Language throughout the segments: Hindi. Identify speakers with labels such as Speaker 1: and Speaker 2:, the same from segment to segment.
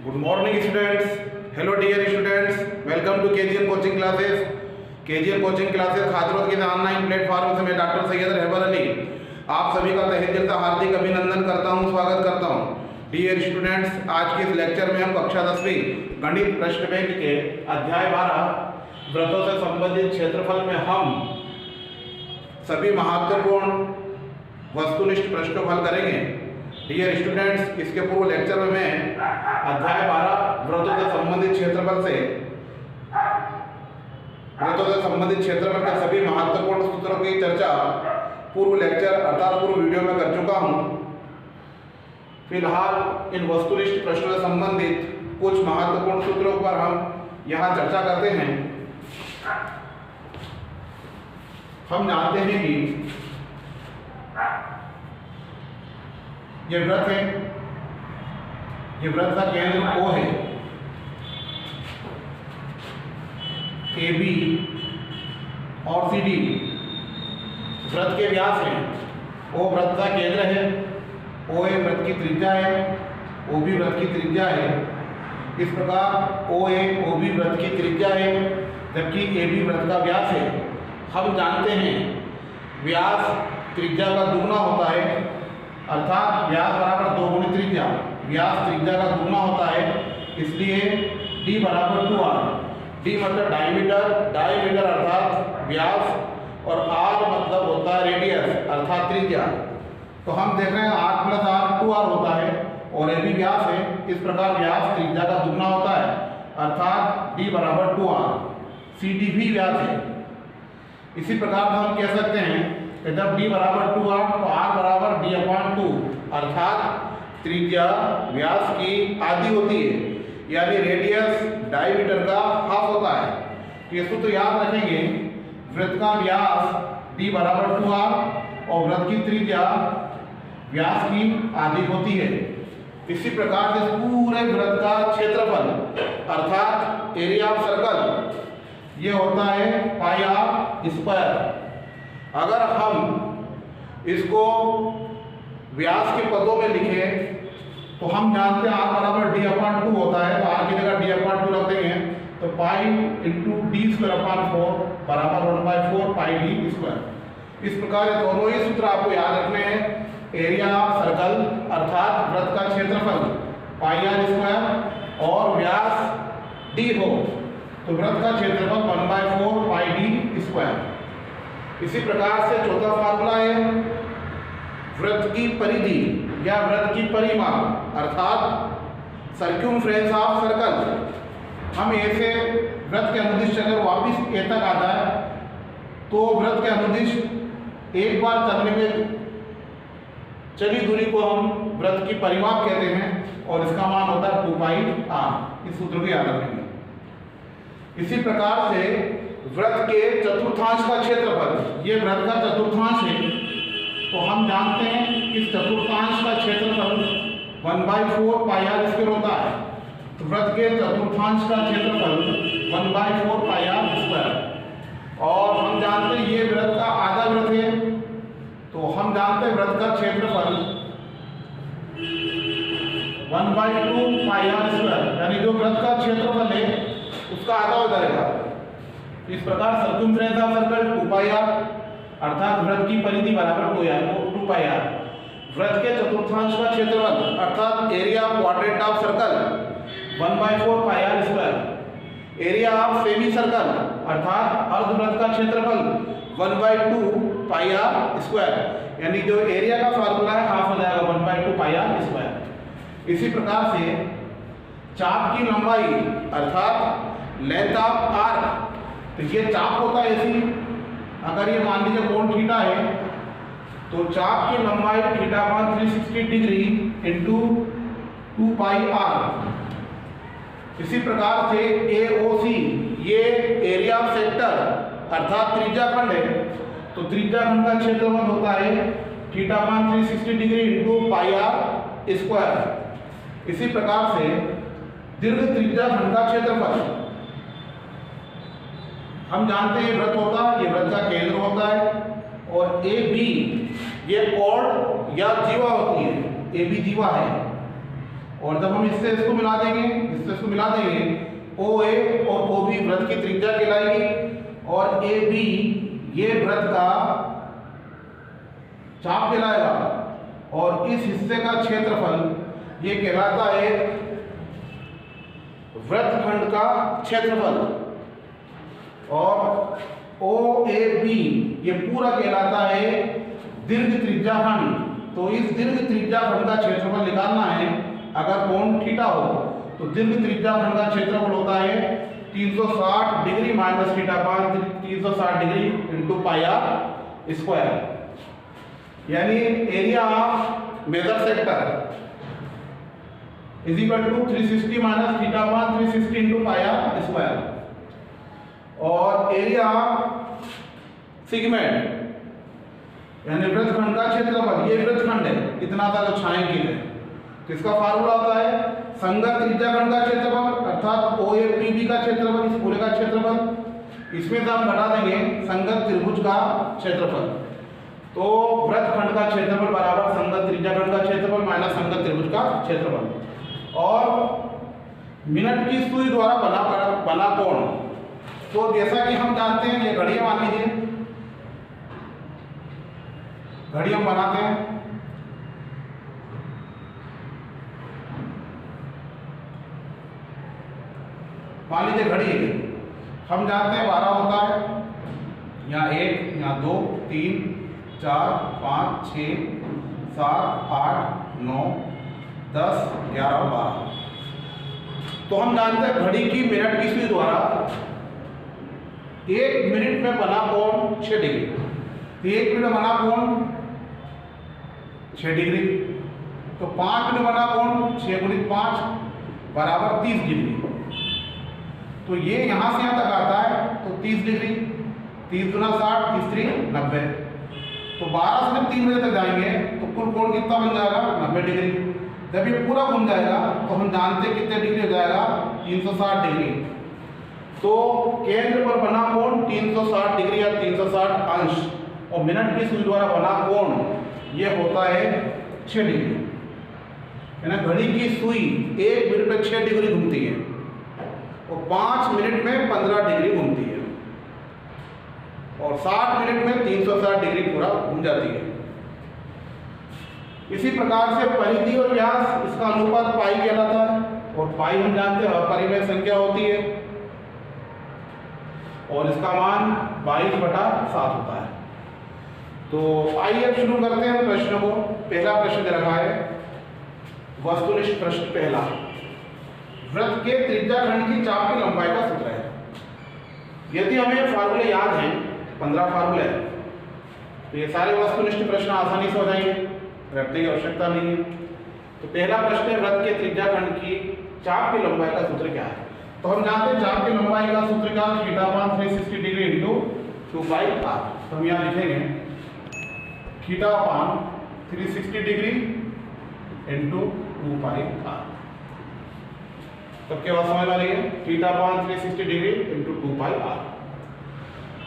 Speaker 1: Good morning students. Hello dear students. Welcome to KGN coaching classes. KGN coaching classes हाजरों के ऑनलाइन प्लेटफॉर्म से मैं डॉक्टर सैयद रहबर अली आप सभी का तहे दिल से हार्दिक अभिनंदन करता हूं, स्वागत करता हूं। डियर स्टूडेंट्स, आज के इस लेक्चर में हम कक्षा 10वीं गणित प्रश्न बैंक के अध्याय 12 वृत्तों से संबंधित क्षेत्रफल में हम सभी महत्वपूर्ण वस्तुनिष्ठ प्रश्न हल करेंगे। डियर स्टूडेंट्स, इसके पूर्व लेक्चर में मैं अध्याय 12 वृत्तों से संबंधित क्षेत्रफल के सभी महत्वपूर्ण सूत्रों की चर्चा पूर्व लेक्चर अर्थात पूर्व वीडियो में कर चुका हूं। फिलहाल इन वस्तुनिष्ठ प्रश्नों से संबंधित कुछ महत्वपूर्ण सूत्रों पर हम यहां चर्चा करते हैं। हम जानते हैं कि ये वृत्त है, ये वृत्त का केंद्र O है, AB और CD वृत्त के व्यास हैं। O वृत्त का केंद्र है, OA वृत्त की त्रिज्या है, OB वृत्त की त्रिज्या है। इस प्रकार OA OB वृत्त की त्रिज्या है जबकि AB वृत्त का व्यास है। हम जानते हैं व्यास त्रिज्या का दुगना होता है, अर्थात व्यास बराबर 2 गुणित त्रिज्या। व्यास त्रिज्या का दुगना होता है, इसलिए d बराबर 2r। d मतलब डायमीटर अर्थात व्यास और r मतलब होता है रेडियस अर्थात त्रिज्या। तो हम देख रहे हैं r प्लस r 2r होता है और ये भी व्यास है। इस प्रकार व्यास त्रिज्या का दुगना होता है अर्थात d बराबर 2r। CD भी व्यास है। इसी प्रकार हम कह सकते हैं कि जब d बराबर 2r तो r बराबर d/2 अर्थात त्रिज्या व्यास की आधी होती है, यानी रेडियस डायमीटर का हाफ होता है। ये सूत्र याद रखेंगे। वृत्त का व्यास d बराबर 2r और वृत्त की त्रिज्या व्यास की आधी होती है। इसी प्रकार से पूरे वृत्त का क्षेत्रफल अर्थात एरिया ऑफ सर्कल ये होता है पाई आर स्क्वायर। अगर हम इसको व्यास के पदों में लिखें तो हम जानते हैं r बराबर d/2 होता है, तो r की जगह d/2 रख देंगे तो पाई इंटू d²/4 बराबर 1/4 पाई d स्क्वायर। इस प्रकार दोनों ही सूत्र आपको याद रखने हैं। एरिया ऑफ सर्कल अर्थात वृत्त का क्षेत्रफल पाई आर स्क्वायर और व्यास d हो तो वृत्त का क्षेत्रफल 1/4 पाई d स्क्वायर। इसी प्रकार से चौथा फार्मूला है वृत्त की परिधि या वृत्त की परिमाप अर्थात सर्क्यूमफ्रेंस ऑफ सर्कल। हम ए से वृत्त के अनुदिश अगर वापिस ए तक आता है तो वृत्त के अनुदिश एक बार चलने में चली दूरी को हम वृत्त की परिमाप कहते हैं और इसका मान होता है 2πr। इस सूत्र को याद रखेंगे। इसी प्रकार से वृत्त के चतुर्थांश का क्षेत्रफल, ये वृत्त का चतुर्थांश है, तो हम जानते हैं इस चतुर्थांश का क्षेत्रफल 1/4 पाई आर स्क्वायर होता है। तो वृत्त के चतुर्थांश का क्षेत्रफल 1/4 पाई आर स्क्वायर। और हम जानते हैं ये वृत्त का आधा वृत्त है, तो हम जानते हैं वृत्त का क्षेत्रफल 1/2 पाई आर स्क्वायर, यानी जो वृत्त का क्षेत्रफल है उसका आधा हो जाएगा। इस प्रकार सर्कमफ्रेंस ऑफ सर्कल 2πr अर्थात वृत्त की परिधि बराबर 2πr। वृत्त के चतुर्थांश का क्षेत्रफल अर्थात area of quadrant of circle 1/4 pi r square. Area of semicircle अर्थात अर्धवृत्त का क्षेत्रफल 1/2 पाई आर स्क्वायर, यानी जो एरिया का फार्मूला है हाफ हो जाएगा 1/2 पाई आर स्क्वायर। इसी प्रकार से चाप की लंबाई अर्थात लेंथ ऑफ आर्क, तो ये चाप होता है ऐसी। अगर ये मान लीजिए कोण थीटा है तो चाप की लंबाई θ/360 डिग्री इंटू 2πr। इसी प्रकार से AOC ये एरिया ऑफ सेक्टर अर्थात त्रिज्याखंड है, तो त्रिज्याखंड का क्षेत्रफल होता है θ/360 डिग्री इंटू πr स्क्वायर। इसी प्रकार से दीर्घ त्रिज्याखंड का क्षेत्रफल हम जानते हैं वृत्त होता है, ये वृत्त का केंद्र होता है और AB ये कॉर्ड या जीवा होती है, AB जीवा है और जब हम इससे इसको मिला देंगे, ओ ए और ओ बी वृत्त की त्रिज्या कहलाएगी और ए बी ये वृत्त का चाप कहलाएगा और इस हिस्से का क्षेत्रफल ये कहलाता है वृत्तखंड का क्षेत्रफल और ओ ए बी ये पूरा कहलाता है दीर्घ त्रिज्याखंड। तो इस दीर्घ त्रिज्याखंड का क्षेत्रफल निकालना है अगर कोण थीटा हो तो दीर्घ त्रिज्याखंड का क्षेत्रफल होता है 360 degree minus theta upon 360 degree into pi r square. यानी area of major sector is equal to 360 minus theta upon 360 into pi r square और एरिया सेगमेंट यानी वृत्तखंड का क्षेत्रफल, ये वृत्तखंड है इतना सा जो छायांकित है, किसका फार्मूला होता है संगत त्रिज्याखंड का क्षेत्रफल अर्थात ओ ए पी बी का क्षेत्रफल, इस पूरे का क्षेत्रफल, इसमें से हम घटा देंगे संगत त्रिभुज का क्षेत्रफल। तो वृत्तखंड का क्षेत्रफल बराबर संगत त्रिज्याखंड का क्षेत्रफल माइनस संगत त्रिभुज का क्षेत्रफल और मिनट की सुई द्वारा बना कोण। तो जैसा कि हम जानते हैं ये घड़ी मान लीजिए, घड़ी हम बनाते हैं, मान लीजिए घड़ी हम जानते हैं 12 होता है, यहाँ 1 यहाँ 2 3 4 5 6 7 8 9 10 11 12। तो हम जानते हैं घड़ी की मिनट की सुई द्वारा 1 मिनट में बना कोण 6 डिग्री। तो 1 मिनट बना कोण 6 डिग्री, तो 5 मिनट बना कोण 6 गुणित 5 बराबर 30 डिग्री। तो ये यहाँ से यहाँ तक आता है तो 30 डिग्री, 30 गुना 60 30 3 90। तो 12 से जब 3 बजे तक जाएंगे तो कुल कोण कितना बन जाएगा 90 डिग्री। जब ये पूरा घूम जाएगा तो हम जानते हैं कितने डिग्री हो जाएगा 360 डिग्री। तो केंद्र पर बना कोण 360 डिग्री या 360 अंश और मिनट की सुई द्वारा बना कोण ये होता है 6 डिग्री। यानी घड़ी की सुई 1 मिनट में 6 डिग्री घूमती है और 5 मिनट में 15 डिग्री घूमती है और 60 मिनट में 360 डिग्री पूरा घूम जाती है। इसी प्रकार से परिधि और व्यास इसका अनुपात पाई कहलाता है और पाई हम जानते हैं अपरिमेय संख्या होती है और इसका मान 22/7 होता है। तो आइए अब शुरू करते हैं प्रश्न को। पहला प्रश्न दे रखा है वस्तुनिष्ठ प्रश्न पहला, वृत्त के त्रिज्याखंड की चाप की लंबाई का सूत्र है। यदि हमें फार्मूले याद हैं 15 फार्मूले तो ये सारे वस्तुनिष्ठ प्रश्न आसानी से हो जाएंगे, रटने की आवश्यकता नहीं है। तो पहला प्रश्न है वृत्त के त्रिज्याखंड की चाप की लंबाई का सूत्र क्या है। तो हम जानते हैं चाप की लंबाई का सूत्र का theta upon 360 degree into 2 pi r. तो हम यहाँ लिखेंगे theta upon 360 degree into 2 pi r. सबके बाद समझ आ रही है theta upon 360 degree into 2 pi r.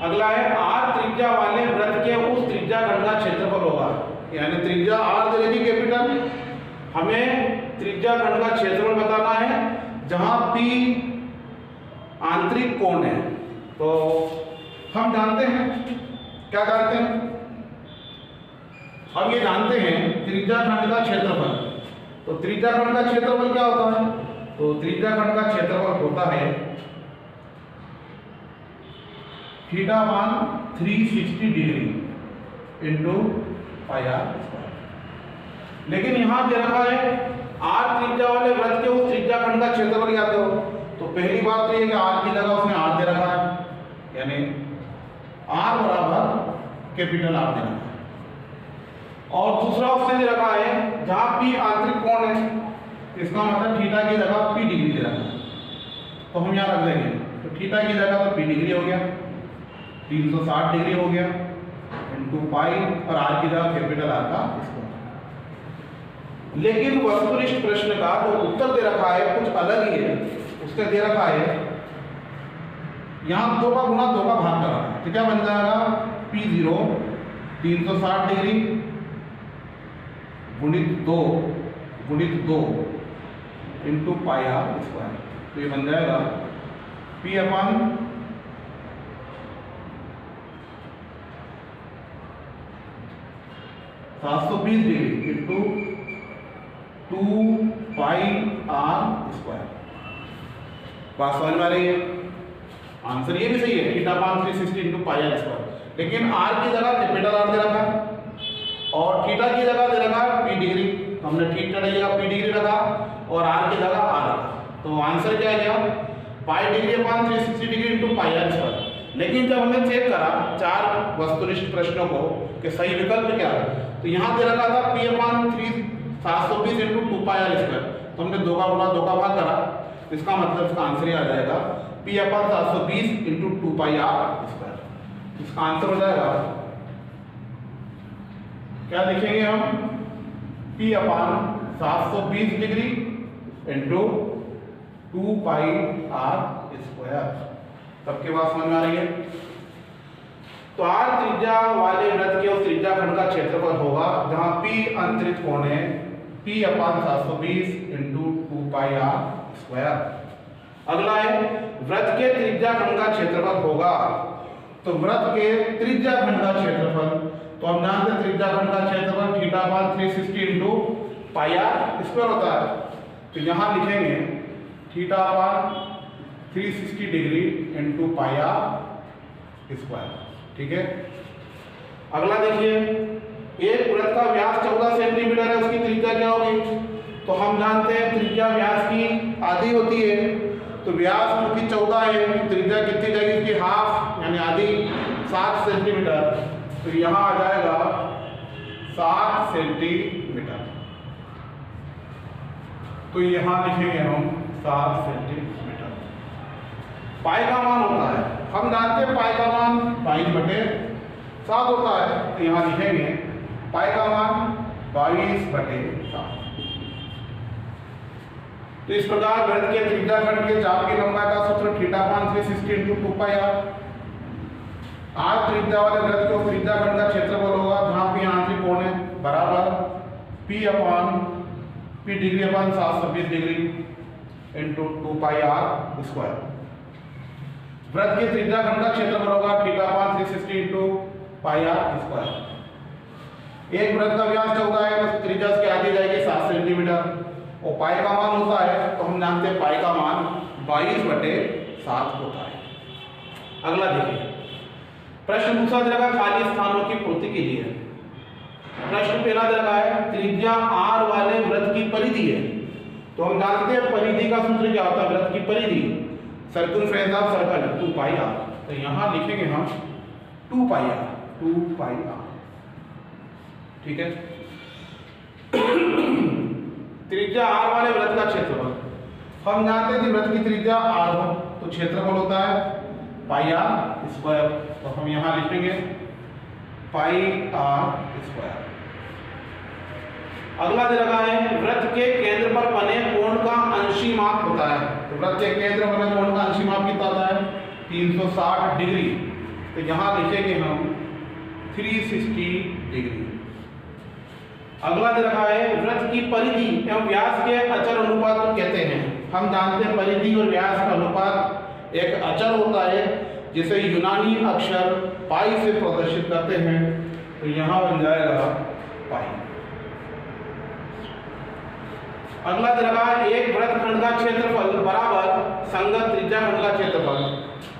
Speaker 1: अगला है आर त्रिज्या वाले वृत्त के उस त्रिज्याखंड का क्षेत्रफल होगा। यानी त्रिज्या आर दे रखी कैपिटल, हमें त्रिज्याखंड का क्षेत्रफल बताना है जहां पी आंतरिक कोण है। तो हम जानते हैं क्या जानते हैं, हम ये जानते हैं त्रिज्याखंड का क्षेत्रफल। तो त्रिज्याखंड का क्षेत्रफल क्या होता है, तो त्रिज्याखंड का क्षेत्रफल होता है theta upon 360 degree into pi r. लेकिन यहां दे रखा है आर त्रिज्या वाले वृत्त के उस त्रिज्याखंड का क्षेत्रफल याद करो। तो पहली बात तो ये कि आर की जगह उसने आर दे रखा है, यानी आर बराबर कैपिटल आर दे रखा है। और दूसरा उसने दे रखा है जहां पी आंतरिक कोण है, इसका मतलब थीटा की जगह पी डिग्री दे रखा है। तो हम यहाँ रख देंगे तो थीटा की जगह तो पी डिग्री हो गया, 360 डिग्री हो गया इंटू पाई और आर की जगह कैपिटल आर का स्क्वायर। लेकिन वस्तुनिष्ठ प्रश्न का जो उत्तर दे रखा है कुछ अलग ही है। उसने दे रखा है यहाँ 2 का गुणा 2 का भाग करा है, तो क्या बन जाएगा P0 360 डिग्री गुणित 2 इंटू पाई आर स्क्वायर। तो ये बन जाएगा P upon 720 degree into 2 pi r square. बात समझ में आ रही है? आंसर ये भी सही है, theta upon 360 into pi r square. लेकिन आर की जगह कैपिटल आर दे रखा है और थीटा की जगह दे रखा है पी डिग्री। तो हमने थीटा की जगह पी डिग्री रखा और आर की जगह आर रखा। तो आंसर क्या गया? Pi degree upon 360 degree into pi r square. लेकिन जब हमने चेक करा 4 वस्तुनिष्ठ प्रश्नों को कि सही विकल्प क्या है, तो यहाँ दे रखा था P upon 720 into 2 pi r square. तो हमने 2 का गुणा 2 का भाग करा, इसका मतलब इसका आंसर ही आ जाएगा P upon 720 into 2 pi r square. इसका आंसर हो जाएगा, क्या लिखेंगे हम? P upon 720 degree into 2 pi r square. सबके पास समझ में आ रही है? तो आर त्रिज्या वाले वृत्त के उस त्रिज्या खंड का क्षेत्रफल होगा जहां P अंतरित कोण है, P upon 720 into 2 pi r square. अगला है वृत्त के त्रिज्या खंड का क्षेत्रफल होगा। तो वृत्त के त्रिज्या खंड का क्षेत्रफल, तो हम जानते हैं त्रिज्या खंड का क्षेत्रफल theta upon 360 into pi r square होता है। तो यहां लिखेंगे theta upon 360 degree into pi r square. ठीक है। अगला देखिए, एक वृत्त का व्यास 14 सेंटीमीटर है, उसकी त्रिज्या क्या होगी? तो हम जानते हैं त्रिज्या व्यास की आधी होती है। तो व्यास क्योंकि 14 है, त्रिज्या कितनी जाएगी? इसकी हाफ यानी आधी 7 सेंटीमीटर। तो यहाँ आ जाएगा 7 सेंटीमीटर। तो यहाँ लिखेंगे हम 7 सेंटीमीटर। पाई का मान होता है, हम जानते हैं पाई का मान 22/7 होता है। तो यहाँ लिखेंगे पाई का मान 22/7। तो इस प्रकार वृत्त के त्रिज्या खंड के चाप की लंबाई का सूत्र theta upon 360 into 2 pi r त्रिज्या वाले वृत्त के त्रिज्या खंड का क्षेत्रफल होगा जहां P आंतरिक कोण है बराबर P degree upon 720 degree into 2 pi r square. वृत्त के त्रिज्या खंड का क्षेत्रफल होगा theta upon 360 into pi r square. एक वृत्त का व्यास 14 है, तो त्रिज्या उसकी आधी जाएगी 7 सेंटीमीटर और पाई का मान होता है, तो हम जानते हैं पाई का मान 22/7 होता है। अगला देखिए, प्रश्न दूसरा दे रखा खाली स्थानों की पूर्ति कीजिए। प्रश्न पहला दे रखा है त्रिज्या r वाले वृत्त की परिधि है। तो हम जानते हैं परिधि का सूत्र क्या होता है? वृत्त की परिधि circumference of circle 2 pi r. तो यहाँ लिखेंगे हम 2 पाई आर। ठीक है। त्रिज्या r वाले वृत्त का क्षेत्रफल, हम जानते हैं कि वृत्त की त्रिज्या r हो तो क्षेत्रफल होता है पाई आर स्क्वायर। तो हम यहाँ लिखेंगे पाई आर स्क्वायर। अगला दे रखा है वृत्त के केंद्र पर बने कोण का अंशी माप होता है। तो वृत्त के केंद्र पर बने कोण का अंशी माप कितना होता है? 360 डिग्री। तो यहाँ लिखेंगे हम 360 डिग्री। अगला दे रखा है वृत्त की परिधि एवं व्यास के अचर अनुपात को कहते हैं। हम जानते हैं परिधि और व्यास का अनुपात एक अचर होता है जिसे यूनानी अक्षर पाई से प्रदर्शित करते हैं। तो यहाँ बन जाएगा पाई। अगला दे रखा है एक वृत्त खंड का क्षेत्रफल बराबर संगत त्रिज्या खंड का क्षेत्रफल।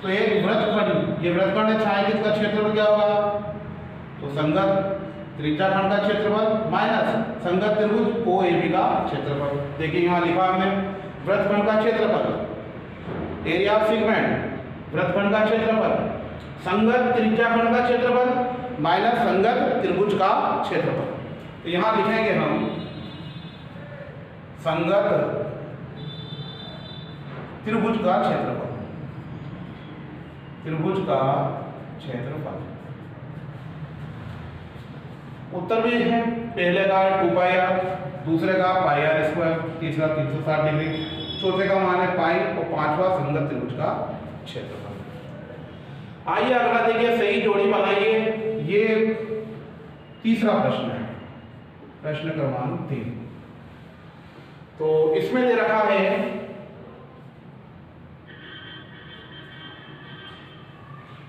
Speaker 1: तो एक वृत्त खंड, ये वृत्त खंड है, छायांकित का क्षेत्रफल क्या होगा? तो संगत त्रिज्या खंड का क्षेत्रफल माइनस संगत त्रिभुज OAB का क्षेत्रफल। देखिए यहाँ लिखा हमने वृत्त खंड का क्षेत्रफल, एरिया ऑफ सेगमेंट, वृत्त खंड का क्षेत्रफल, संगत त्रिज्या खंड का क्षेत्रफल माइनस संगत त्रिभुज का क्षेत्रफल। तो यहाँ लिखेंगे हम संगत त्रिभुज का क्षेत्रफल, त्रिभुज का क्षेत्रफल। उत्तर भी है, पहले का 2 पाई आर, दूसरे का पाई आर स्क्वायर, तीसरा 360 डिग्री, चौथे का मान है पाई और पांचवा संगत त्रिभुज का क्षेत्रफल। आइए अगला देखिए, सही जोड़ी बनाइए। ये तीसरा प्रश्न है, प्रश्न क्रमांक 3। तो इसमें दे रखा है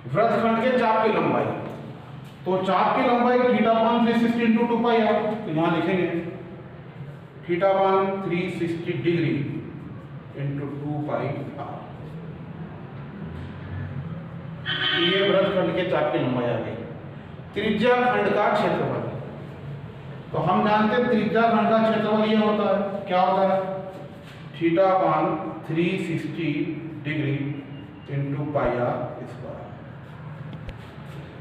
Speaker 1: वृत्तखंड के चाप की लंबाई। तो चाप की लंबाई θ/360 इंटू 2 पाई आर, तो यहां लिखेंगे θ/360 डिग्री इंटू 2 पाई आर। ये वृत्तखंड के चाप की लंबाई आ गई। त्रिज्या खंड का क्षेत्रफल, तो हम जानते हैं त्रिज्या खंड का क्षेत्रफल ये होता है, क्या होता है, θ/360 degree into pi r square.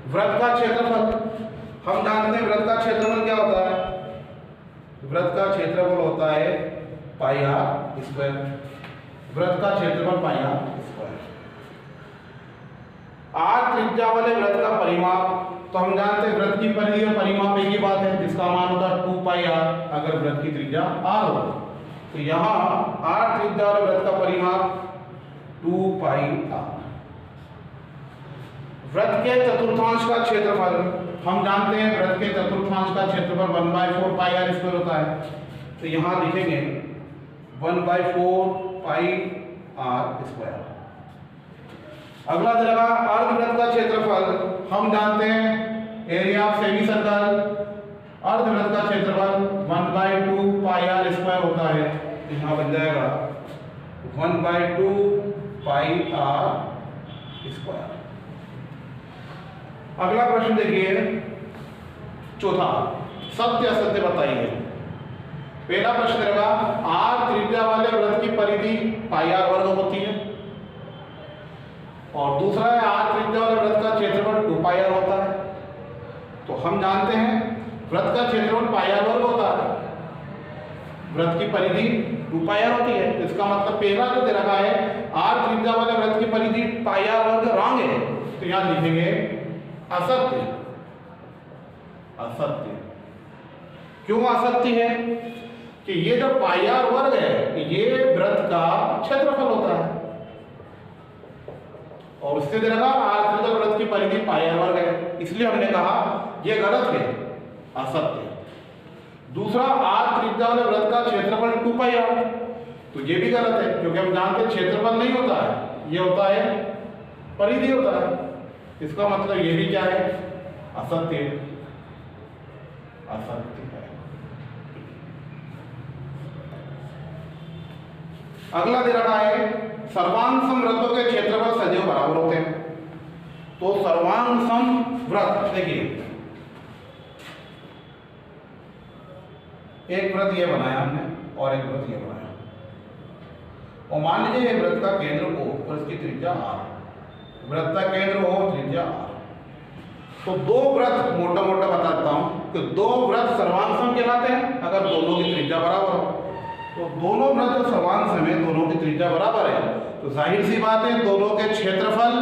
Speaker 1: वृत्त का क्षेत्रफल हम जानते हैं, वृत्त का क्षेत्रफल क्या होता है, वृत्त का क्षेत्रफल होता है पाई आर स्क्वायर। वृत्त का क्षेत्रफल पाई आर स्क्वायर। आर त्रिज्या वाले वृत्त का परिमाप, तो हम जानते हैं वृत्त की परिधि और परिमाप एक ही बात है, जिसका मान होता है 2 पाई आर अगर वृत्त की त्रिज्या आर हो। तो यहाँ आर त्रिज्या वाले वृत्त का परिमाप 2 पाई आर। वृत्त के चतुर्थांश का क्षेत्रफल हम जानते हैं, वृत्त के चतुर्थांश का क्षेत्रफल 1/4 पाई आर स्क्वायर होता है। तो यहाँ लिखेंगे 1/4 पाई आर स्क्वायर। अगला दे रखा अर्धवृत्त का क्षेत्रफल, हम जानते हैं एरिया ऑफ सेमी सर्कल, अर्धवृत्त का क्षेत्रफल 1/2 पाई आर स्क्वायर होता है। तो यहाँ बन जाएगा 1/2 पाई आर स्क्वायर। अगला प्रश्न देखिए, चौथा, सत्य असत्य बताइए। पहला प्रश्न रहेगा आर त्रिज्या वाले वृत्त की परिधि पाई आर वर्ग होती है, और दूसरा है आर त्रिज्या वाले वृत्त का क्षेत्रफल 2 पाई आर होता है। तो हम जानते हैं वृत्त का क्षेत्रफल पाई आर वर्ग होता है, वृत्त की परिधि 2 पाई आर होती है। इसका मतलब पहला जो दे रखा है आर त्रिज्या वाले वृत्त की परिधि पाई आर वर्ग रॉन्ग है, तो यहां लिखेंगे असत्य। असत्य क्यों असत्य है कि ये जो पाई आर वर्ग है ये वृत्त का क्षेत्रफल होता है, और उससे दे रखा आर त्रिज्या वृत्त की परिधि पाई आर वर्ग है, इसलिए हमने कहा यह गलत है, असत्य। दूसरा आर त्रिज्या वाले वृत्त का क्षेत्रफल 2 पाई आर, तो ये भी गलत है, क्योंकि हम जानते हैं क्षेत्रफल नहीं होता है, ये होता है परिधि होता है। इसका मतलब ये भी क्या है, असत्य है, असत्य है। अगला दे रखा है सर्वांग समवृत्तों के क्षेत्रफल सदैव बराबर होते हैं। तो सर्वांग समवृत्त देखिए, एक वृत्त ये बनाया हमने और एक वृत्त ये बनाया, और मान लीजिए एक वृत्त का केंद्र O और इसकी त्रिज्या R, वृत्त का केंद्र O त्रिज्या R। तो दो वृत्त मोटा मोटा बताता हूं कि दो वृत्त सर्वांग सम कहलाते हैं अगर दोनों की त्रिज्या बराबर हो। तो दोनों वृत्त जो सर्वांग सम है, दोनों की त्रिज्या बराबर है, तो जाहिर सी बात है दोनों के क्षेत्रफल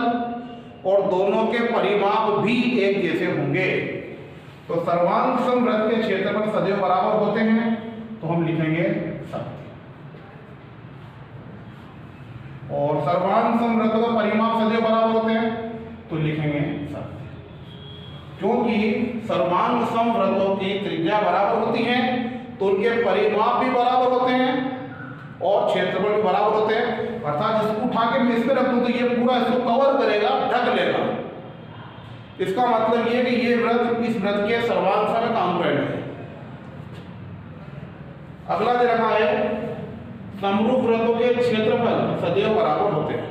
Speaker 1: और दोनों के परिमाप भी एक जैसे होंगे। तो सर्वांग सम वृत्त के क्षेत्रफल सदैव बराबर होते हैं, तो हम लिखेंगे सत्य। और सर्वांग सम वृत्तों का परिमाप सदैव बराबर होते हैं, तो लिखेंगे सत्य। क्योंकि सर्वांग सम वृत्तों की त्रिज्या बराबर होती है तो उनके परिमाप भी बराबर होते हैं और क्षेत्रफल भी बराबर होते हैं। अर्थात इसको उठा के मैं इसमें रख दूं तो ये पूरा इसको कवर करेगा, ढक लेगा। इसका मतलब ये कि ये वृत्त इस वृत्त के सर्वांग सम में कॉन्ग्रुएंट है। अगला दे रखा है समरूप वृत्तों के क्षेत्रफल सदैव बराबर होते हैं।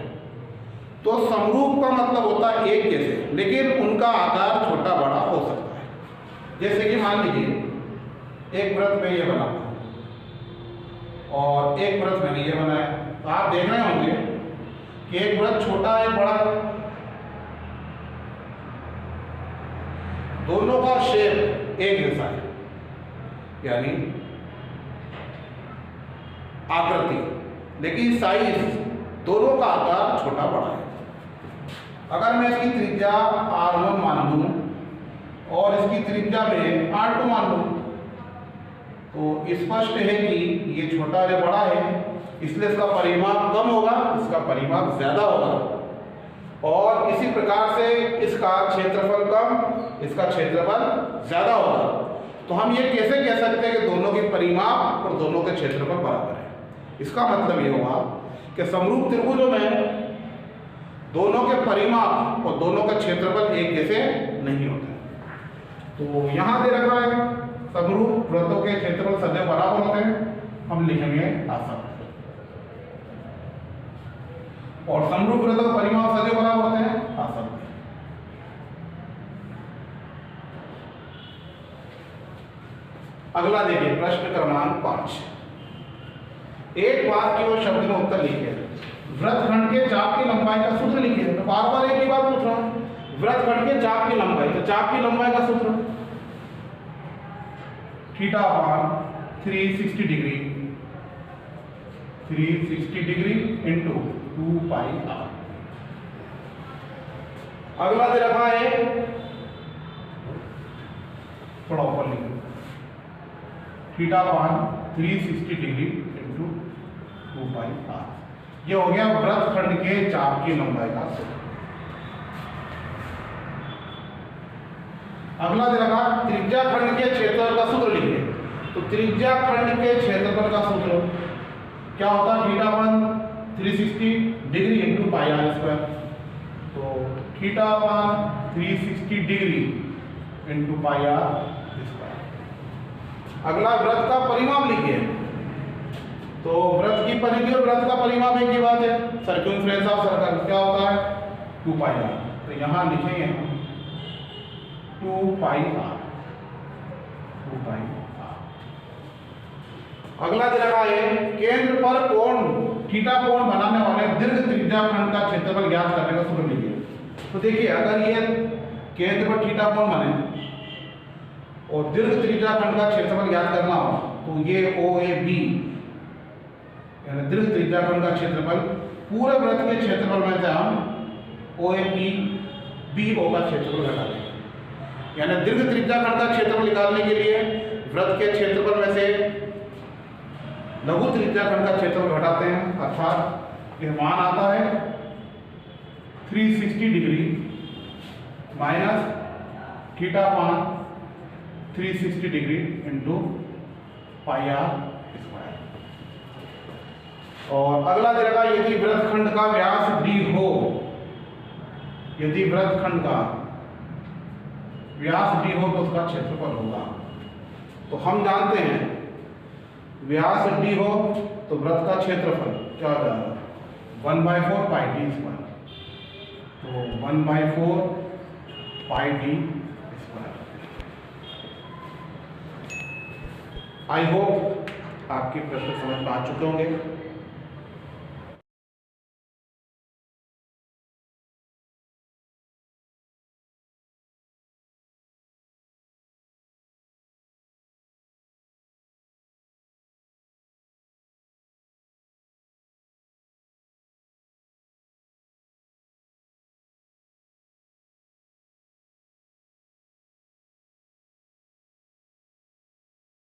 Speaker 1: तो समरूप का मतलब होता है एक जैसे, लेकिन उनका आकार छोटा बड़ा हो सकता है। जैसे कि मान लीजिए एक वृत्त में ये बना और एक वृत्त मैंने ये बनाया, तो आप देख रहे होंगे कि एक वृत्त छोटा है बड़ा है, दोनों का शेप एक जैसा है, यानी आकृति, लेकिन साइज दोनों का आकार छोटा बड़ा है। अगर मैं इसकी त्रिज्या R1 मान लूं और इसकी त्रिज्या में R2 मान लूं, तो स्पष्ट है कि ये छोटा है बड़ा है, इसलिए इसका परिमाप कम होगा, इसका परिमाप ज्यादा होगा। और इसी प्रकार से इसका क्षेत्रफल कम, इसका क्षेत्रफल ज्यादा होगा। तो हम ये कैसे कह सकते हैं कि दोनों की परिमाप और दोनों के क्षेत्रफल बराबर है? इसका मतलब ये हुआ कि समरूप त्रिभुजों में दोनों के परिमाप और दोनों का क्षेत्रफल एक जैसे नहीं होते। तो यहाँ दे रखा है समरूप वृत्तों के क्षेत्रफल सदैव बराबर होते हैं, हम लिखेंगे आसक्त। और समरूप वृत्तों का परिमाप सदैव बराबर होते हैं आसक्त। अगला देखिए प्रश्न क्रमांक 5। एक वाक्य और शब्द में उत्तर लिखिए। वृत्तखंड के चाप की लंबाई का सूत्र लिखिए। तो बार बार एक ही बात पूछ रहा हूं, वृत्तखंड के चाप की लंबाई, तो चाप की लंबाई का सूत्र theta upon 360 degree 360 degree into 2 pi r. अगला दे रखा है, थोड़ा ऊपर लिखिए, theta upon 360 degree into 2 pi r. ये हो गया वृत्तखंड के चाप की लंबाई का सूत्र। अगला दे रखा त्रिज्या खंड के क्षेत्रफल का सूत्र लिखिए। तो त्रिज्या खंड के क्षेत्रफल का सूत्र क्या होता है? Theta upon 360 degree into pi r square. तो theta upon 360 degree into pi r square. अगला वृत्त का परिमाप लिखिए। तो वृत्त की परिधि और वृत्त का परिमाप एक ही बात है, सर्कमफ्रेंस ऑफ सर्कल क्या होता है? 2 पाई आर। तो यहां लिखेंगे हम 2 पाई आर, 2 पाई आर। अगला दे रखा है केंद्र पर कोण थीटा कोण बनाने वाले दीर्घ त्रिज्या खंड का क्षेत्रफल ज्ञात करने का सूत्र लिखिए। तो देखिए अगर ये केंद्र पर थीटा कोण बने और दीर्घ त्रिज्या खंड का क्षेत्रफल ज्ञात करना हो तो ये OAB यानी दीर्घ त्रिज्या खंड का क्षेत्रफल पूरे वृत्त के क्षेत्रफल में से हम OABO का क्षेत्रफल घटा देंगे। यानी दीर्घ त्रिज्या खंड का क्षेत्रफल निकालने के लिए वृत्त के क्षेत्रफल में से लघु त्रिज्या खंड का क्षेत्रफल घटाते हैं, अर्थात यह मान आता है 360 degree minus theta upon 360 degree into pi r square. और अगला दे रखा यदि वृत्तखंड का व्यास d हो, यदि वृत्तखंड का व्यास d हो तो उसका क्षेत्रफल होगा। तो हम जानते हैं व्यास d हो तो वृत्त का क्षेत्रफल क्या हो जाएगा? 1/4 पाई d स्क्वायर। तो 1/4 पाई d स्क्वायर। आई होप आपके प्रश्न समझ में आ चुके होंगे।